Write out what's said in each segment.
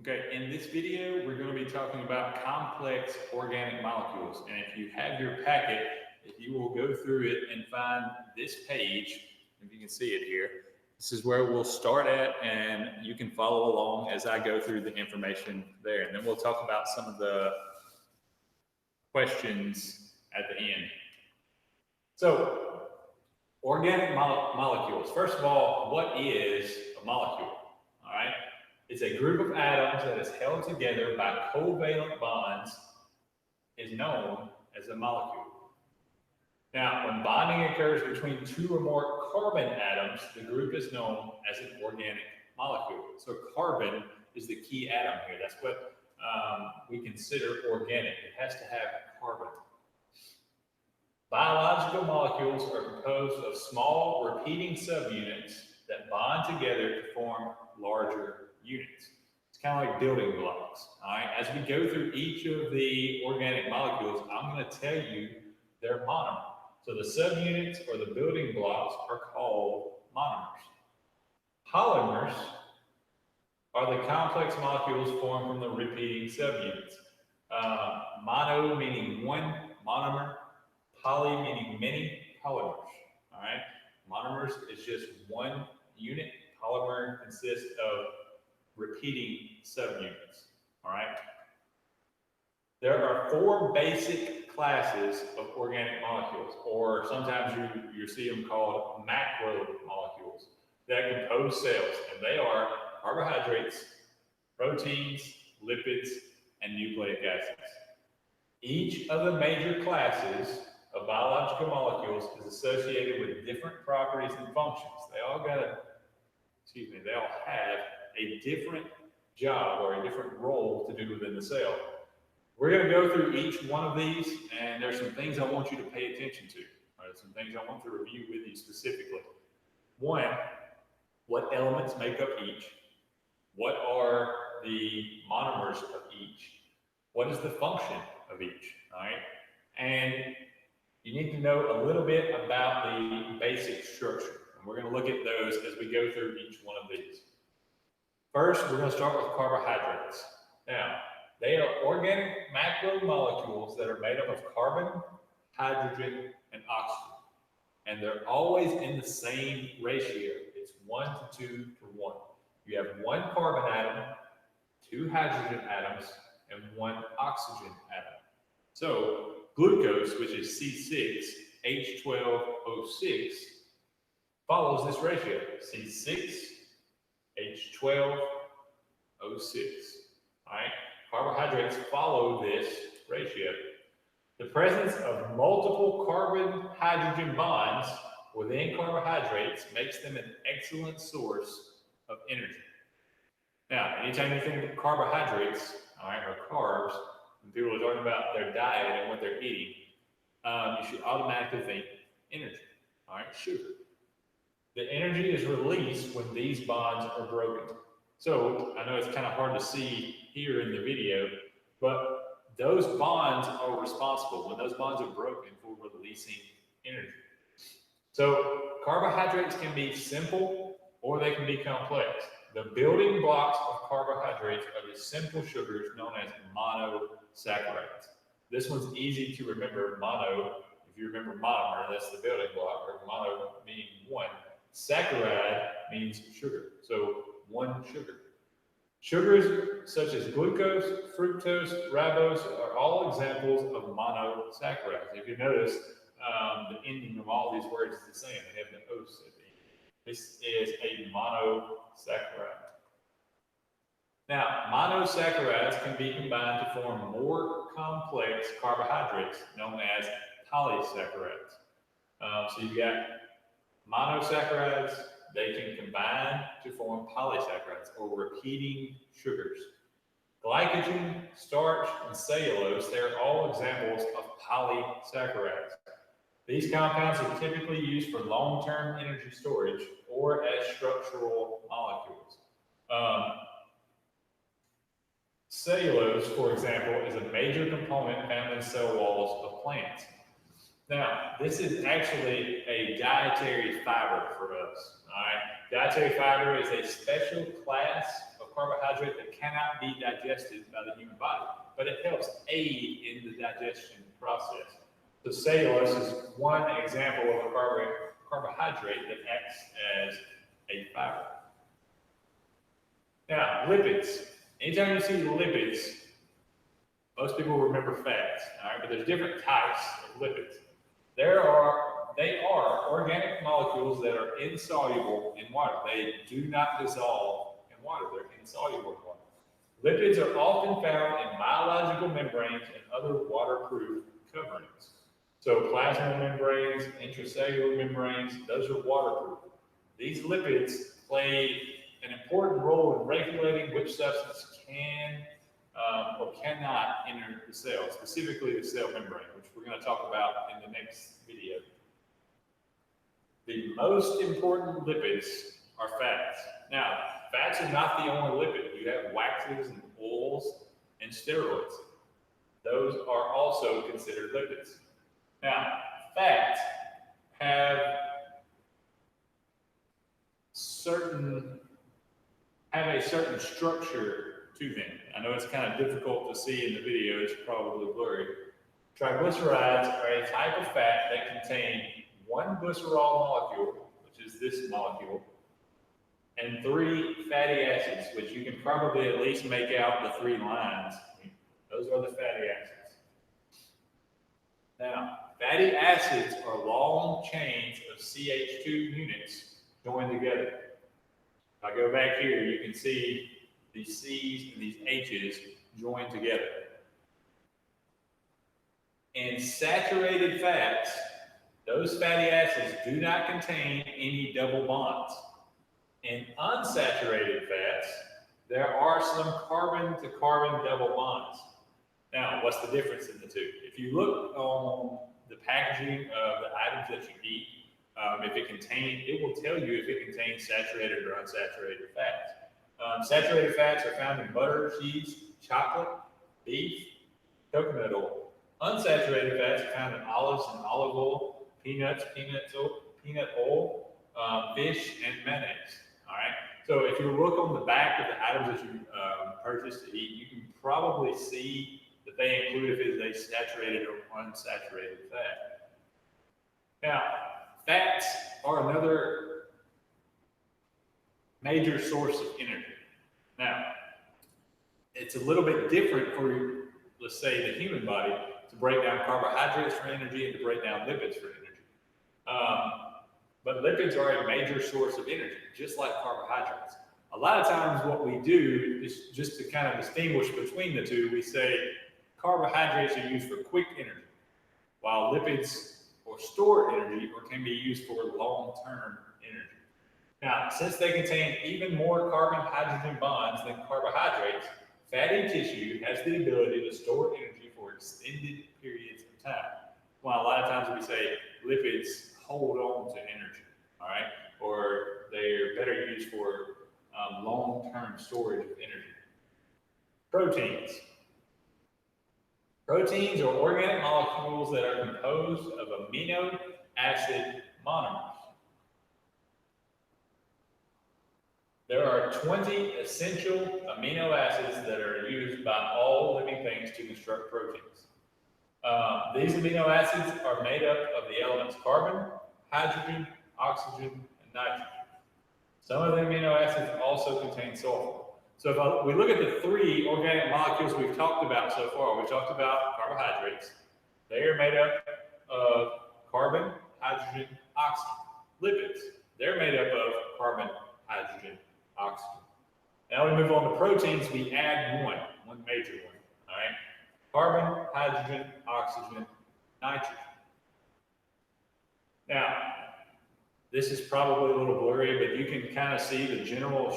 Okay, in this video, we're going to be talking about complex organic molecules. And if you have your packet, if you will go through it and find this page, if you can see it here, this is where we'll start at, and you can follow along as I go through the information there. And then we'll talk about some of the questions at the end. So, organic molecules. First of all, what is a molecule? All right. It's a group of atoms that is held together by covalent bonds, is known as a molecule. Now, when bonding occurs between two or more carbon atoms, the group is known as an organic molecule. So carbon is the key atom here. That's what we consider organic. It has to have carbon. Biological molecules are composed of small repeating subunits that bond together to form larger units. It's kind of like building blocks. All right. As we go through each of the organic molecules, I'm going to tell you their monomer. So the subunits or the building blocks are called monomers. Polymers are the complex molecules formed from the repeating subunits. Mono meaning one monomer, poly meaning many polymers. All right. Monomers is just one unit. Polymer consists of repeating subunits. All right. There are four basic classes of organic molecules, or sometimes you see them called macromolecules, that compose cells, and they are carbohydrates, proteins, lipids, and nucleic acids. Each of the major classes of biological molecules is associated with different properties and functions. They all have a different job or a different role to do within the cell. We're going to go through each one of these, and there's some things I want you to pay attention to. Right? Some things I want to review with you specifically. One, what elements make up each? What are the monomers of each? What is the function of each? All right? And you need to know a little bit about the basic structure. And we're going to look at those as we go through each one of these. First, we're going to start with carbohydrates. Now, they are organic macromolecules that are made up of carbon, hydrogen, and oxygen. And they're always in the same ratio. It's 1 to 2 to 1. You have one carbon atom, two hydrogen atoms, and one oxygen atom. So, glucose, which is C6H12O6, follows this ratio, C6H12O6. All right, carbohydrates follow this ratio. The presence of multiple carbon-hydrogen bonds within carbohydrates makes them an excellent source of energy. Now, anytime you think of carbohydrates, all right, or carbs, when people are talking about their diet and what they're eating, you should automatically think energy, all right, sugar. The energy is released when these bonds are broken. So I know it's kind of hard to see here in the video, but those bonds are responsible when those bonds are broken for releasing energy. So carbohydrates can be simple or they can be complex. The building blocks of carbohydrates are the simple sugars known as monosaccharides. This one's easy to remember. Mono, if you remember monomer, that's the building block, or mono meaning one. Saccharide means sugar, so one sugar. Sugars such as glucose, fructose, ribose are all examples of monosaccharides. If you notice, the ending of all these words is the same. They have the os at the end. This is a monosaccharide. Now, monosaccharides can be combined to form more complex carbohydrates known as polysaccharides. So you've got monosaccharides, they can combine to form polysaccharides or repeating sugars. Glycogen, starch, and cellulose, they're all examples of polysaccharides. These compounds are typically used for long-term energy storage or as structural molecules. Cellulose, for example, is a major component found in cell walls of plants. Now, this is actually a dietary fiber for us. All right, dietary fiber is a special class of carbohydrate that cannot be digested by the human body, but it helps aid in the digestion process. So cellulose is one example of a carbohydrate that acts as a fiber. Now, lipids. Anytime you see lipids, most people remember fats, all right? But there's different types of lipids. They are organic molecules that are insoluble in water. They do not dissolve in water. They're insoluble in water. Lipids are often found in biological membranes and other waterproof coverings. So plasma membranes, intracellular membranes, those are waterproof. These lipids play an important role in regulating which substance can or cannot enter the cell, specifically the cell membrane, which we're going to talk about in the next video. The most important lipids are fats. Now, fats are not the only lipid. You have waxes and oils and steroids. Those are also considered lipids. Now, fats have a certain structure to them. I know it's kind of difficult to see in the video, it's probably blurry. Triglycerides are a type of fat that contain one glycerol molecule, which is this molecule, and 3 fatty acids, which you can probably at least make out the 3 lines. Those are the fatty acids. Now, fatty acids are long chains of CH2 units joined together. If I go back here, you can see these C's and these H's joined together. In saturated fats, those fatty acids do not contain any double bonds. In unsaturated fats, there are some carbon-to-carbon double bonds. Now, what's the difference in the two? If you look on the packaging of the items that you eat, it will tell you if it contains saturated or unsaturated fats. Saturated fats are found in butter, cheese, chocolate, beef, coconut oil. Unsaturated fats are found in olives and olive oil, peanuts, peanut oil, fish, and mayonnaise. All right. So if you look on the back of the items that you purchase to eat, you can probably see that they include if it is a saturated or unsaturated fat. Now, fats are another major source of energy. Now, it's a little bit different for, let's say, the human body to break down carbohydrates for energy and to break down lipids for energy. But lipids are a major source of energy, just like carbohydrates. A lot of times what we do is just to kind of distinguish between the two, we say carbohydrates are used for quick energy, while lipids or store energy or can be used for long-term energy. Now, since they contain even more carbon-hydrogen bonds than carbohydrates, fatty tissue has the ability to store energy for extended periods of time. Well, a lot of times we say lipids hold on to energy, all right? Or they're better used for long-term storage of energy. Proteins. Proteins are organic molecules that are composed of amino acid monomers. There are 20 essential amino acids that are used by all living things to construct proteins. These amino acids are made up of the elements carbon, hydrogen, oxygen, and nitrogen. Some of the amino acids also contain sulfur. So if we look at the 3 organic molecules we've talked about so far, we talked about carbohydrates. They are made up of carbon, hydrogen, oxygen. Lipids, they're made up of carbon, hydrogen, oxygen. Now we move on to proteins, we add one major one, all right? Carbon, hydrogen, oxygen, nitrogen. Now, this is probably a little blurry, but you can kind of see the general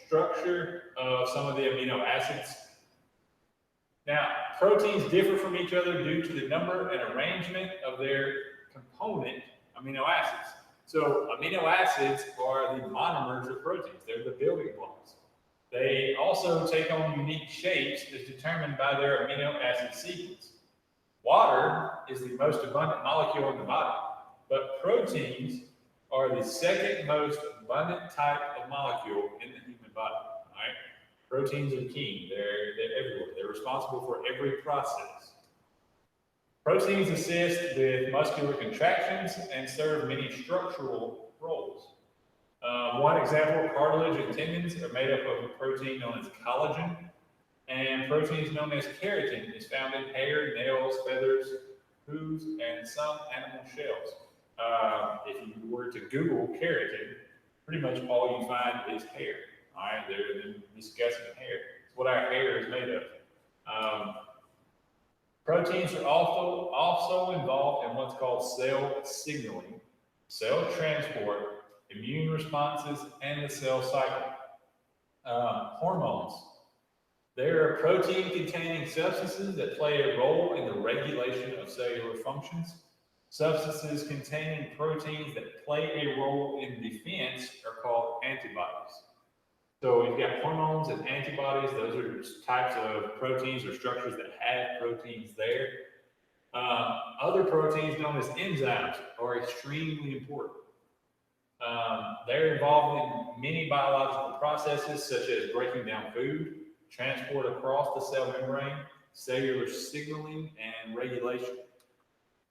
structure of some of the amino acids. Now, proteins differ from each other due to the number and arrangement of their component amino acids. So amino acids are the monomers of proteins. They're the building blocks. They also take on unique shapes as determined by their amino acid sequence. Water is the most abundant molecule in the body, but proteins are the second most abundant type of molecule in the human body. All right? Proteins are king. They're everywhere. They're responsible for every process. Proteins assist with muscular contractions and serve many structural roles. One example, cartilage and tendons are made up of a protein known as collagen, and proteins known as keratin is found in hair, nails, feathers, hooves, and some animal shells. If you were to Google keratin, pretty much all you find is hair. All right, they're discussing hair. It's what our hair is made of. Proteins are also involved in what's called cell signaling, cell transport, immune responses, and the cell cycle. Hormones. They are protein-containing substances that play a role in the regulation of cellular functions. Substances containing proteins that play a role in defense are called antibodies. So you've got hormones and antibodies. Those are types of proteins or structures that have proteins there. Other proteins known as enzymes are extremely important. They're involved in many biological processes such as breaking down food, transport across the cell membrane, cellular signaling, and regulation.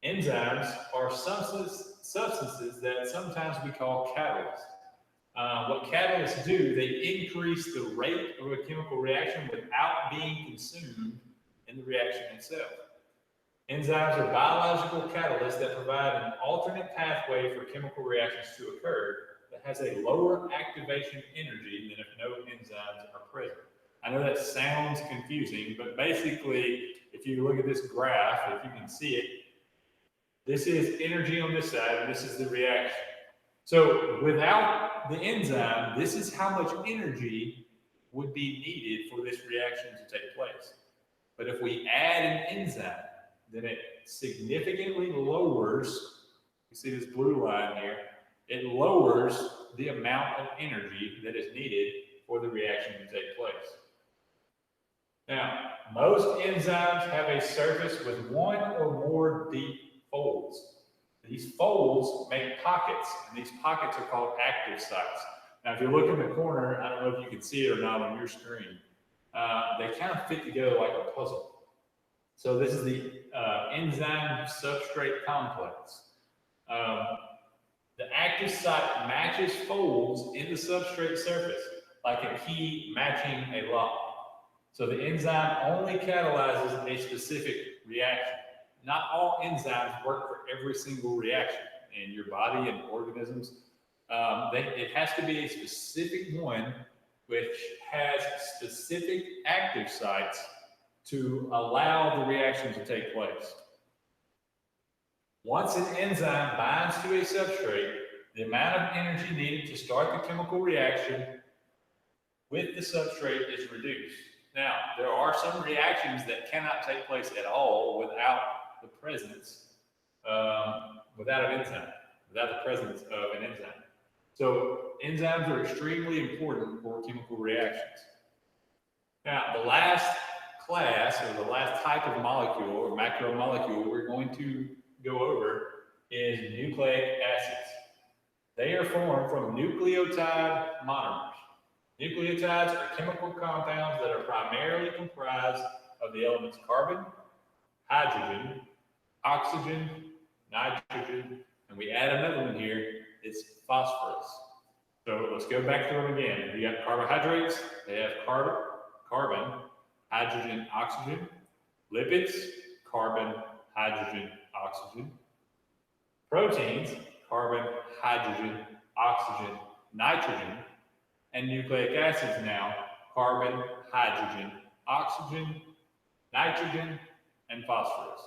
Enzymes are substances that sometimes we call catalysts. What catalysts do, they increase the rate of a chemical reaction without being consumed in the reaction itself. Enzymes are biological catalysts that provide an alternate pathway for chemical reactions to occur that has a lower activation energy than if no enzymes are present. I know that sounds confusing, but basically, if you look at this graph, if you can see it, this is energy on this side, and this is the reaction. So without the enzyme, this is how much energy would be needed for this reaction to take place. But if we add an enzyme, then it significantly lowers, you see this blue line here, it lowers the amount of energy that is needed for the reaction to take place. Now, most enzymes have a surface with one or more deep folds. These folds make pockets, and these pockets are called active sites. Now, if you look in the corner, I don't know if you can see it or not on your screen, they kind of fit together like a puzzle. So this is the enzyme substrate complex. The active site matches folds in the substrate surface, like a key matching a lock. So the enzyme only catalyzes a specific reaction. Not all enzymes work for every single reaction in your body and organisms. It has to be a specific one which has specific active sites to allow the reaction to take place. Once an enzyme binds to a substrate, the amount of energy needed to start the chemical reaction with the substrate is reduced. Now, there are some reactions that cannot take place at all without the presence, without an enzyme, without the presence of an enzyme. So enzymes are extremely important for chemical reactions. Now, the last class, or the last type of molecule or macromolecule we're going to go over is nucleic acids. They are formed from nucleotide monomers. Nucleotides are chemical compounds that are primarily comprised of the elements carbon, hydrogen, oxygen, nitrogen, and we add another one here, it's phosphorus. So let's go back through them again. You got carbohydrates, they have carbon, hydrogen, oxygen. Lipids, carbon, hydrogen, oxygen. Proteins, carbon, hydrogen, oxygen, nitrogen. And nucleic acids now, carbon, hydrogen, oxygen, nitrogen, and phosphorus.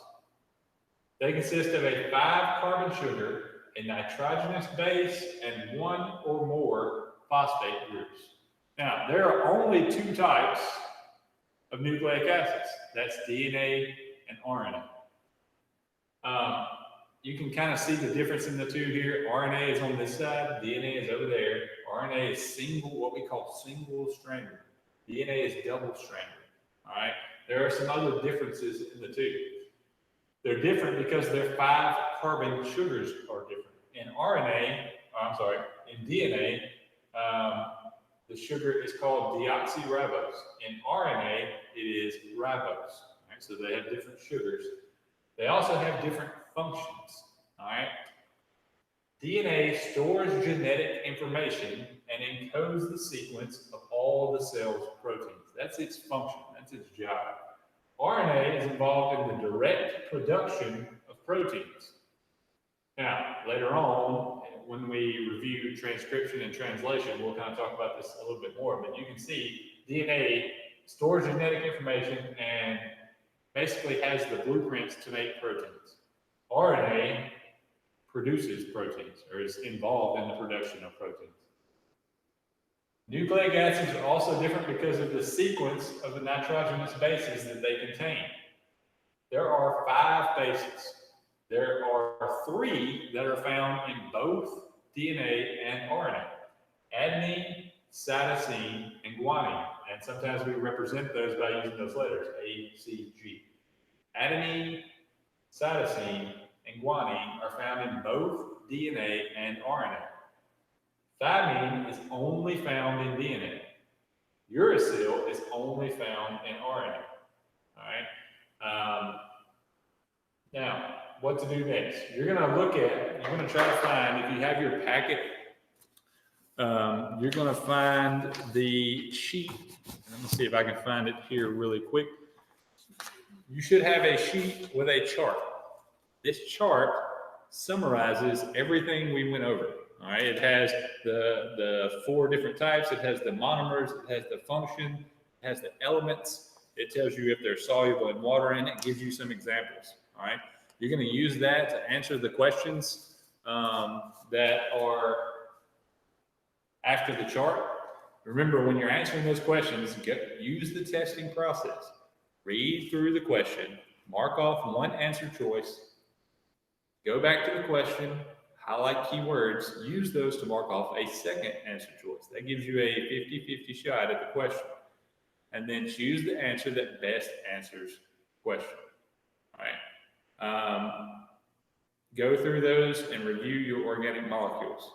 They consist of a 5-carbon sugar, a nitrogenous base, and 1 or more phosphate groups. Now, there are only 2 types of nucleic acids. That's DNA and RNA. You can kind of see the difference in the two here. RNA is on this side, DNA is over there. RNA is what we call single-stranded. DNA is double-stranded, all right? There are some other differences in the two. They're different because their 5-carbon sugars are different. In DNA, in DNA, the sugar is called deoxyribose. In RNA, it is ribose. Right? So they have different sugars. They also have different functions. All right. DNA stores genetic information and encodes the sequence of all the cell's proteins. That's its function. That's its job. RNA is involved in the direct production of proteins. Now, later on, when we review transcription and translation, we'll kind of talk about this a little bit more, but you can see DNA stores genetic information and basically has the blueprints to make proteins. RNA produces proteins, or is involved in the production of proteins. Nucleic acids are also different because of the sequence of the nitrogenous bases that they contain. There are 5 bases. There are 3 that are found in both DNA and RNA: adenine, cytosine, and guanine. And sometimes we represent those by using those letters, A, C, G. Adenine, cytosine, and guanine are found in both DNA and RNA. Thymine is only found in DNA. Uracil is only found in RNA. All right. Now, what to do next? You're going to try to find, if you have your packet, you're going to find the sheet. Let me see if I can find it here really quick. You should have a sheet with a chart. This chart summarizes everything we went over. All right, it has the 4 different types. It has the monomers. It has the function. It has the elements. It tells you if they're soluble in water, and it gives you some examples. All right, you're going to use that to answer the questions that are after the chart. Remember, when you're answering those questions, use the testing process. Read through the question, mark off one answer choice, go back to the question, highlight keywords, use those to mark off a second answer choice. That gives you a 50-50 shot at the question. And then choose the answer that best answers the question. All right. Go through those and review your organic molecules.